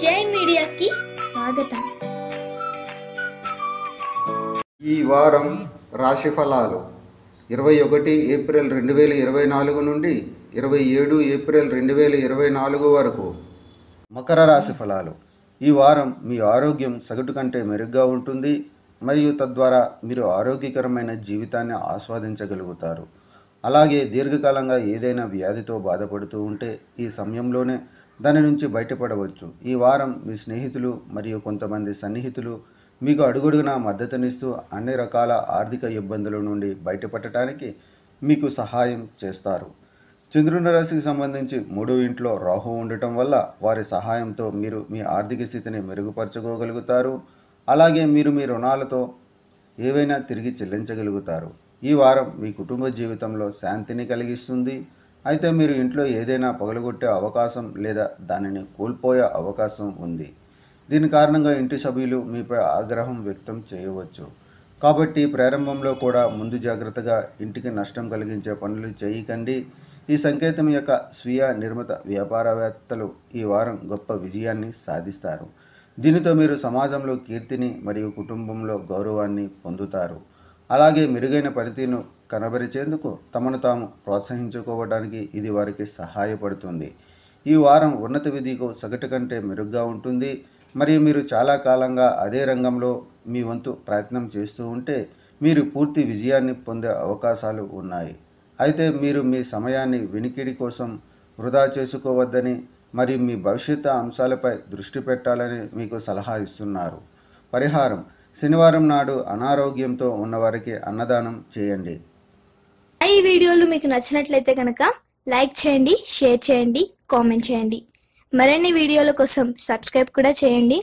జై మీడియాకి స్వాగతం. ఈ వారం రాశి ఫలాలు 21 ఏప్రిల్ 2024 నుండి 27 ఏప్రిల్ 2024 వరకు. మకర రాశి ఫలాలు. ఈ వారం మీ ఆరోగ్యం సగటు కంటే మెరుగ్గా ఉంటుంది మరియు తద్వారా మీరు ఆరోగ్యకరమైన జీవితాన్ని ఆస్వాదించగలుగుతారు. అలాగే దీర్ఘకాలంగా ఏదైనా వ్యాధితో బాధపడుతూ ఉంటే ఈ సమయంలోనే దాని నుంచి బయటపడవచ్చు. ఈ వారం మీ స్నేహితులు మరియు కొంతమంది సన్నిహితులు మీకు అడుగడుగునా మద్దతునిస్తూ అన్ని రకాల ఆర్థిక ఇబ్బందుల నుండి బయటపడటానికి మీకు సహాయం చేస్తారు. చంద్రుని రాశికి సంబంధించి 3వ ఇంట్లో రాహు ఉండటం వల్ల వారి సహాయంతో మీరు మీ ఆర్థిక స్థితిని మెరుగుపరచుకోగలుగుతారు. అలాగే మీరు మీ రుణాలతో ఏవైనా తిరిగి చెల్లించగలుగుతారు. ఈ వారం మీ కుటుంబ జీవితంలో శాంతిని కలిగిస్తుంది. అయితే మీరు ఇంట్లో ఏదైనా పగలగొట్టే అవకాశం లేదా దానిని కోల్పోయే అవకాశం ఉంది. దీని కారణంగా ఇంటి సభ్యులు మీపై ఆగ్రహం వ్యక్తం చేయవచ్చు. కాబట్టి ప్రారంభంలో కూడా ముందు జాగ్రత్తగా ఇంటికి నష్టం కలిగించే పనులు చేయకండి. ఈ సంకేతం యొక్క స్వీయ నిర్మిత వ్యాపారవేత్తలు ఈ వారం గొప్ప విజయాన్ని సాధిస్తారు. దీనితో మీరు సమాజంలో కీర్తిని మరియు కుటుంబంలో గౌరవాన్ని పొందుతారు. అలాగే మెరుగైన పనితీరును కనబరిచేందుకు తమను తాము ప్రోత్సహించుకోవడానికి ఇది వారికి సహాయపడుతుంది. ఈ వారం ఉన్నత విధికు సగటు కంటే మెరుగ్గా ఉంటుంది మరియు మీరు చాలా కాలంగా అదే రంగంలో మీ వంతు ప్రయత్నం చేస్తూ ఉంటే మీరు పూర్తి విజయాన్ని పొందే అవకాశాలు ఉన్నాయి. అయితే మీరు మీ సమయాన్ని వినికిడి కోసం వృధా చేసుకోవద్దని మరియు మీ భవిష్యత్తు అంశాలపై దృష్టి పెట్టాలని మీకు సలహా ఇస్తున్నారు. పరిహారం: శనివారం నాడు అనారోగ్యంతో ఉన్నవారికి అన్నదానం చేయండి. ఈ వీడియోలు మీకు నచ్చినట్లయితే కనుక లైక్ చేయండి, షేర్ చేయండి, కామెంట్ చేయండి. మరిన్ని వీడియోల కోసం సబ్స్క్రైబ్ కూడా చేయండి.